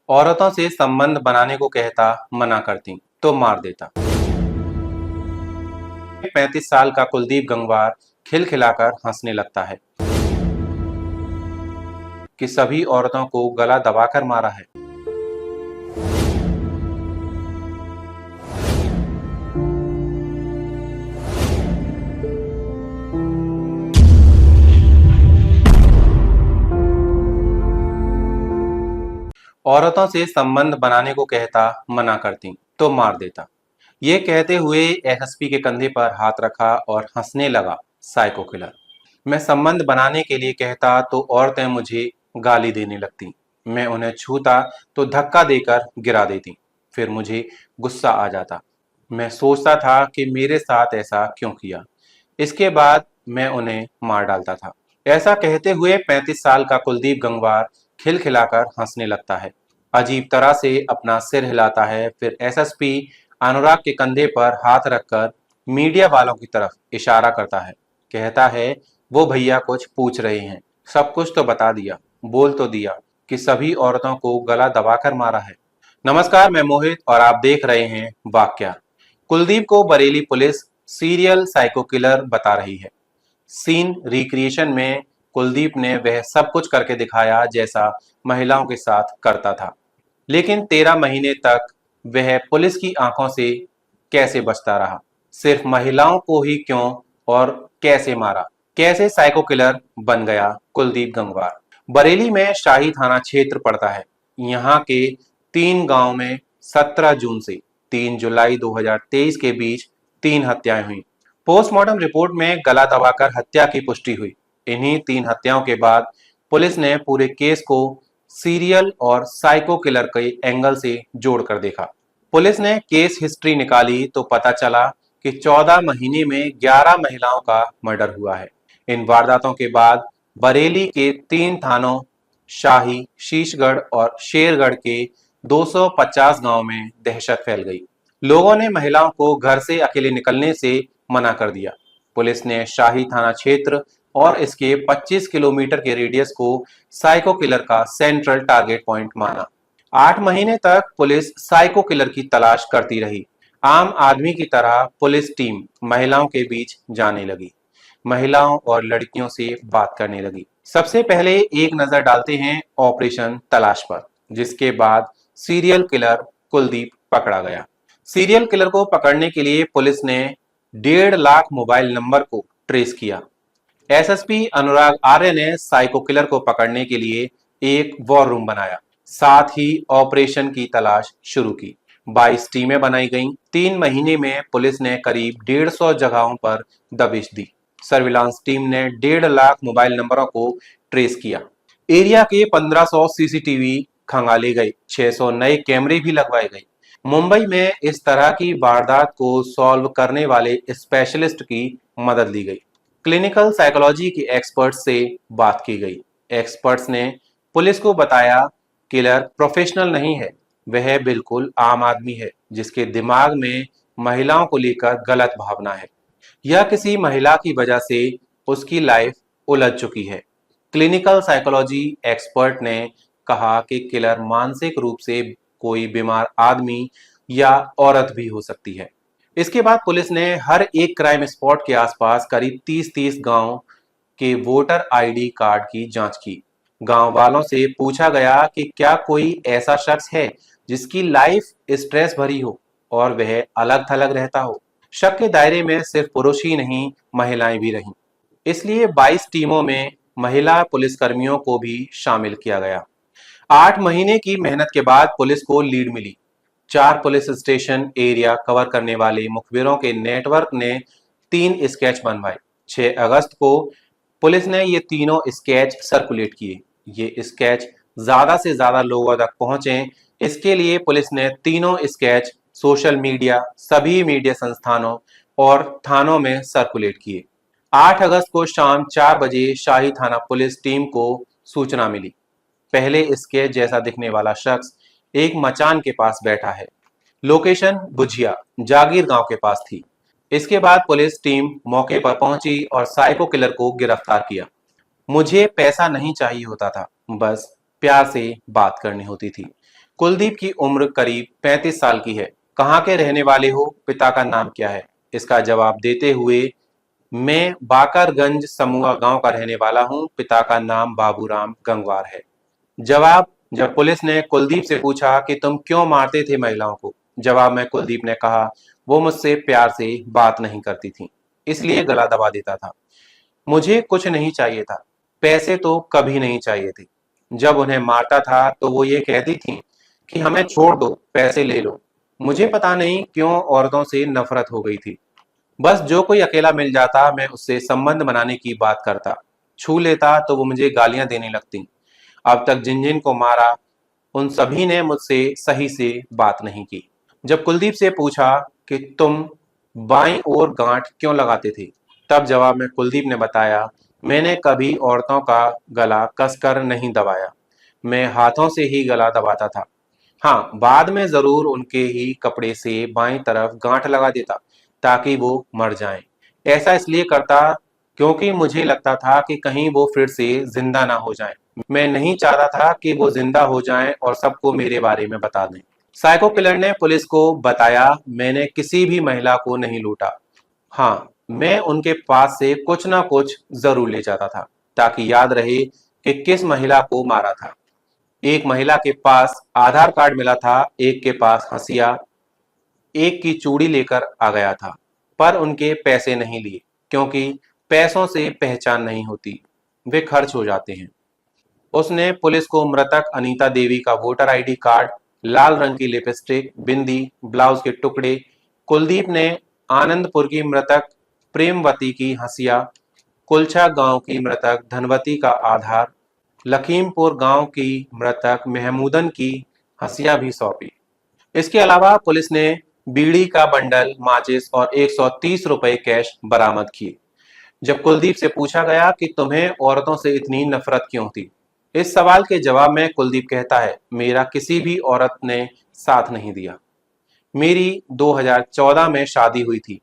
औरतों से संबंध बनाने को कहता, मना करती तो मार देता। 35 साल का कुलदीप गंगवार खिलखिलाकर हंसने लगता है कि सभी औरतों को गला दबाकर मारा है। औरतों से संबंध बनाने को कहता, मना करती तो मार देता। ये कहते हुए एसएसपी के कंधे पर हाथ रखा और हंसने लगा साइको किलर। मैं संबंध बनाने के लिए कहता तो औरतें मुझे गाली देने लगती। मैं उन्हें छूता तो धक्का देकर गिरा देती। फिर मुझे गुस्सा आ जाता। मैं सोचता था कि मेरे साथ ऐसा क्यों किया। इसके बाद मैं उन्हें मार डालता था। ऐसा कहते हुए 35 साल का कुलदीप गंगवार खिलखिलाकर हंसने लगता है। अजीब तरह से अपना सिर हिलाता है। फिर एसएसपी अनुराग के कंधे पर हाथ रखकर मीडिया वालों की तरफ इशारा करता है। कहता है, वो भैया कुछ पूछ रहे हैं। सब कुछ तो बता दिया, बोल तो दिया कि सभी औरतों को गला दबाकर मारा है। नमस्कार, मैं मोहित और आप देख रहे हैं वाक्या। कुलदीप को Bareilly police serial psycho killer बता रही है। सीन रिक्रिएशन में कुलदीप ने वह सब कुछ करके दिखाया जैसा महिलाओं के साथ करता था। लेकिन 13 महीने तक वह पुलिस की आंखों से कैसे बचता रहा? सिर्फ महिलाओं को ही क्यों और कैसे मारा? कैसे साइको किलर बन गया कुलदीप गंगवार? बरेली में शाही थाना क्षेत्र पड़ता है। यहाँ के 3 गांव में 17 जून से 3 जुलाई 2023 के बीच 3 हत्याएं हुई। पोस्टमार्टम रिपोर्ट में गला दबाकर हत्या की पुष्टि हुई। इन्हीं 3 हत्याओं के बाद पुलिस ने पूरे केस को सीरियल और साइको किलर के एंगल से जोड़कर देखा। पुलिस ने केस हिस्ट्री निकाली तो पता चला कि 14 महीने में 11 महिलाओं का मर्डर हुआ है। इन वारदातों के बाद बरेली के 3 थानों शाही, शीशगढ़ और शेरगढ़ के 250 गांव में दहशत फैल गई। लोगों ने महिलाओं को घर से अकेले निकलने से मना कर दिया। पुलिस ने शाही थाना क्षेत्र और इसके 25 किलोमीटर के रेडियस को साइको किलर का सेंट्रल टारगेट पॉइंट माना। 8 महीने तक पुलिस साइको किलर की तलाश करती रही। आम आदमी की तरह पुलिस टीम महिलाओं के बीच जाने लगी। महिलाओं और लड़कियों से बात करने लगी। सबसे पहले एक नजर डालते हैं ऑपरेशन तलाश पर, जिसके बाद सीरियल किलर कुलदीप पकड़ा गया। सीरियल किलर को पकड़ने के लिए पुलिस ने 1.5 लाख मोबाइल नंबर को ट्रेस किया। एसएसपी अनुराग आर्य ने साइको किलर को पकड़ने के लिए एक वॉर रूम बनाया। साथ ही ऑपरेशन की तलाश शुरू की। 22 टीमें बनाई गईं। 3 महीने में पुलिस ने करीब 150 जगहों पर दबिश दी। सर्विलांस टीम ने 1.5 लाख मोबाइल नंबरों को ट्रेस किया। एरिया के 1500 सीसीटीवी खंगाले गए। 600 नए कैमरे भी लगवाए गए। मुंबई में इस तरह की वारदात को सॉल्व करने वाले स्पेशलिस्ट की मदद ली गई। क्लिनिकल साइकोलॉजी के एक्सपर्ट्स से बात की गई। एक्सपर्ट्स ने पुलिस को बताया, किलर प्रोफेशनल नहीं है, वह बिल्कुल आम आदमी है जिसके दिमाग में महिलाओं को लेकर गलत भावना है या किसी महिला की वजह से उसकी लाइफ उलझ चुकी है। क्लिनिकल साइकोलॉजी एक्सपर्ट ने कहा कि किलर मानसिक रूप से कोई बीमार आदमी या औरत भी हो सकती है। इसके बाद पुलिस ने हर एक क्राइम स्पॉट के आसपास करीब 30-30 गांव के वोटर आईडी कार्ड की जांच की। गांव वालों से पूछा गया कि क्या कोई ऐसा शख्स है जिसकी लाइफ स्ट्रेस भरी हो और वह अलग थलग रहता हो। शक के दायरे में सिर्फ पुरुष ही नहीं, महिलाएं भी रहीं। इसलिए 22 टीमों में महिला पुलिसकर्मियों को भी शामिल किया गया। 8 महीने की मेहनत के बाद पुलिस को लीड मिली। 4 पुलिस स्टेशन एरिया कवर करने वाले मुखबिरों के नेटवर्क ने 3 स्केच बनवाए। 6 अगस्त को पुलिस ने ये तीनों स्केच सर्कुलेट किए। ये स्केच ज्यादा से ज्यादा लोगों तक पहुंचे, इसके लिए पुलिस ने तीनों स्केच सोशल मीडिया, सभी मीडिया संस्थानों और थानों में सर्कुलेट किए। 8 अगस्त को शाम 4 बजे शाही थाना पुलिस टीम को सूचना मिली। पहले स्केच जैसा दिखने वाला शख्स एक मचान के पास बैठा है। लोकेशन बुझिया, जागीर गांव के पास थी। इसके बाद पुलिस टीम मौके पर पहुंची और साइको किलर को गिरफ्तार किया। मुझे पैसा नहीं चाहिए होता था, बस प्यार से बात करनी होती थी। कुलदीप की उम्र करीब 35 साल की है। कहाँ के रहने वाले हो, पिता का नाम क्या है? इसका जवाब देते हुए, मैं बाकरगंज समूहा गांव का रहने वाला हूं, पिता का नाम बाबूराम गंगवार है। जवाब जब पुलिस ने कुलदीप से पूछा कि तुम क्यों मारते थे महिलाओं को, जवाब में कुलदीप ने कहा, वो मुझसे प्यार से बात नहीं करती थी, इसलिए गला दबा देता था। मुझे कुछ नहीं चाहिए था, पैसे तो कभी नहीं चाहिए थे। जब उन्हें मारता था तो वो ये कहती थी कि हमें छोड़ दो, पैसे ले लो। मुझे पता नहीं क्यों औरतों से नफरत हो गई थी। बस जो कोई अकेला मिल जाता मैं उससे संबंध बनाने की बात करता, छू लेता तो वो मुझे गालियां देने लगती। अब तक जिन जिन को मारा उन सभी ने मुझसे सही से बात नहीं की। जब कुलदीप से पूछा कि तुम बाईं ओर गांठ क्यों लगाते थे, तब जवाब में कुलदीप ने बताया, मैंने कभी औरतों का गला कसकर नहीं दबाया, मैं हाथों से ही गला दबाता था। हाँ, बाद में जरूर उनके ही कपड़े से बाईं तरफ गांठ लगा देता ताकि वो मर जाएं। ऐसा इसलिए करता क्योंकि मुझे लगता था कि कहीं वो फिर से जिंदा ना हो जाएं। मैं नहीं चाहता था कि वो जिंदा हो जाएं और सबको मेरे बारे में बता दें। साइको किलर ने पुलिस को बताया, मैंने किसी भी महिला को नहीं लूटा। हाँ, मैं उनके पास से कुछ ना कुछ जरूर ले जाता था ताकि याद रहे कि किस महिला को मारा था। एक महिला के पास आधार कार्ड मिला था, एक के पास हंसिया, एक की चूड़ी लेकर आ गया था, पर उनके पैसे नहीं लिए क्योंकि पैसों से पहचान नहीं होती, वे खर्च हो जाते हैं। उसने पुलिस को मृतक अनीता देवी का वोटर आईडी कार्ड, लाल रंग की लिपस्टिक, बिंदी, ब्लाउज के टुकड़े, कुलदीप ने आनंदपुर की मृतक प्रेमवती की हंसिया, कुलछा गांव की मृतक धनवती का आधार, लखीमपुर गांव की मृतक महमूदन की हंसिया भी सौंपी। इसके अलावा पुलिस ने बीड़ी का बंडल, माचिस और 130 रुपए कैश बरामद किए। जब कुलदीप से पूछा गया कि तुम्हें औरतों से इतनी नफरत क्यों थी, इस सवाल के जवाब में कुलदीप कहता है, मेरा किसी भी औरत ने साथ नहीं दिया। मेरी 2014 में शादी हुई थी,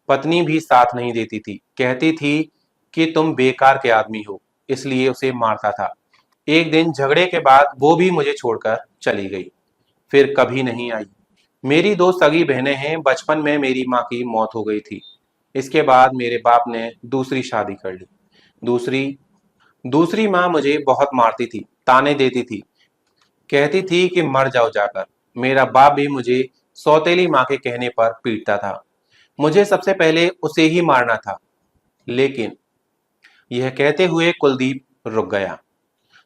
पत्नी भी साथ नहीं देती थी, कहती थी कि तुम बेकार के आदमी हो, इसलिए उसे मारता था। एक दिन झगड़े के बाद वो भी मुझे छोड़कर चली गई, फिर कभी नहीं आई। मेरी दो सगी बहनें हैं, बचपन में मेरी माँ की मौत हो गई थी। इसके बाद मेरे बाप ने दूसरी शादी कर ली। दूसरी दूसरी माँ मुझे बहुत मारती थी, ताने देती थी, कहती थी कि मर जाओ जाकर। मेरा बाप भी मुझे सौतेली माँ के कहने पर पीटता था। मुझे सबसे पहले उसे ही मारना था, लेकिन यह कहते हुए कुलदीप रुक गया।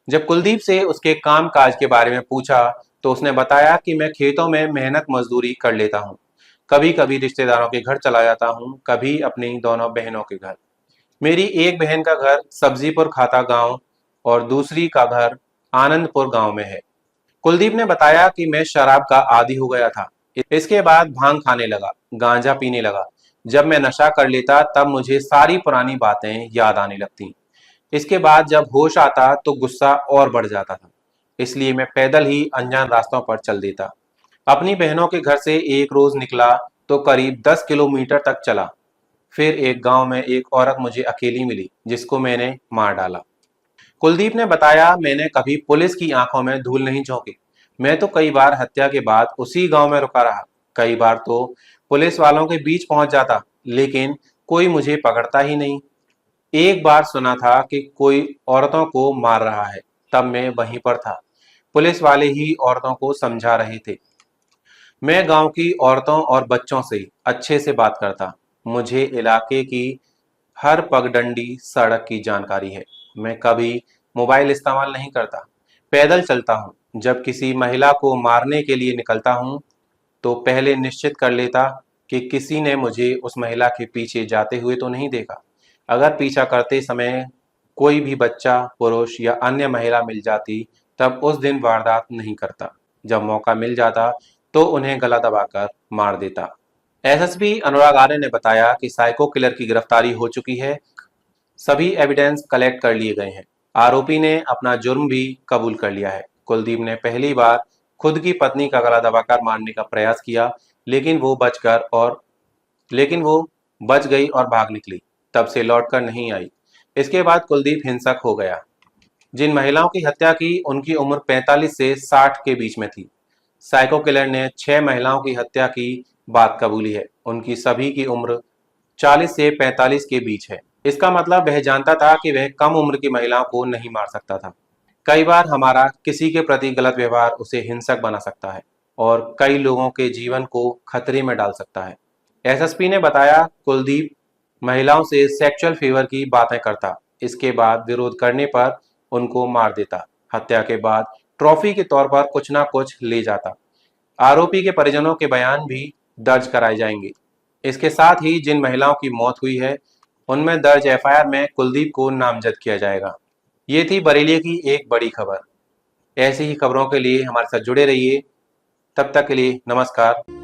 जब कुलदीप से उसके काम काज के बारे में पूछा तो उसने बताया कि मैं खेतों में मेहनत मजदूरी कर लेता हूँ, कभी कभी रिश्तेदारों के घर चला जाता हूँ, कभी अपनी दोनों बहनों के घर। मेरी एक बहन का घर सब्जीपुर खाता गांव और दूसरी का घर आनंदपुर गांव में है। कुलदीप ने बताया कि मैं शराब का आदी हो गया था। इसके बाद भांग खाने लगा, गांजा पीने लगा। जब मैं नशा कर लेता तब मुझे सारी पुरानी बातें याद आने लगती। इसके बाद जब होश आता तो गुस्सा और बढ़ जाता था, इसलिए मैं पैदल ही अनजान रास्तों पर चल देता। अपनी बहनों के घर से एक रोज निकला तो करीब 10 किलोमीटर तक चला। फिर एक गांव में एक औरत मुझे अकेली मिली, जिसको मैंने मार डाला। कुलदीप ने बताया, मैंने कभी पुलिस की आंखों में धूल नहीं झोंकी। मैं तो कई बार हत्या के बाद उसी गांव में रुका रहा। कई बार तो पुलिस वालों के बीच पहुंच जाता, लेकिन कोई मुझे पकड़ता ही नहीं। एक बार सुना था कि कोई औरतों को मार रहा है, तब मैं वहीं पर था। पुलिस वाले ही औरतों को समझा रहे थे। मैं गांव की औरतों और बच्चों से अच्छे से बात करता। मुझे इलाके की हर पगडंडी सड़क की जानकारी है। मैं कभी मोबाइल इस्तेमाल नहीं करता, पैदल चलता हूँ। जब किसी महिला को मारने के लिए निकलता हूँ तो पहले निश्चित कर लेता कि किसी ने मुझे उस महिला के पीछे जाते हुए तो नहीं देखा। अगर पीछा करते समय कोई भी बच्चा, पुरुष या अन्य महिला मिल जाती तब उस दिन वारदात नहीं करता। जब मौका मिल जाता तो उन्हें गला दबाकर मार देता। एसएसपी अनुराग आर्य ने बताया कि साइको किलर की गिरफ्तारी हो चुकी है, सभी एविडेंस कलेक्ट कर लिए गए हैं। आरोपी ने अपना जुर्म भी कबूल कर लिया है। कुलदीप ने पहली बार खुद की पत्नी का गला दबाकर मारने का प्रयास किया, लेकिन वो लेकिन वो बच गई और भाग निकली। तब से लौटकर नहीं आई। इसके बाद कुलदीप हिंसक हो गया। जिन महिलाओं की हत्या की उनकी उम्र 45 से 60 के बीच में थी। साइको किलर ने 6 महिलाओं की हत्या की बात कबूली है। उनकी सभी की उम्र 40 से 45 के बीच है। इसका मतलब वह जानता था कि वह कम उम्र की महिलाओं को नहीं मार सकता था। कई बार हमारा किसी के प्रति गलत व्यवहार उसे हिंसक बना सकता है और कई लोगों के जीवन को खतरे में डाल सकता है। एसएसपी ने बताया, कुलदीप महिलाओं से सेक्सुअल फेवर की बातें करता, इसके बाद विरोध करने पर उनको मार देता, हत्या के बाद ट्रॉफी के तौर पर कुछ ना कुछ ले जाता। आरोपी के परिजनों के बयान भी दर्ज कराए जाएंगे। इसके साथ ही जिन महिलाओं की मौत हुई है उनमें दर्ज एफआईआर में कुलदीप को नामजद किया जाएगा। ये थी बरेली की एक बड़ी खबर। ऐसी ही खबरों के लिए हमारे साथ जुड़े रहिए। तब तक के लिए नमस्कार।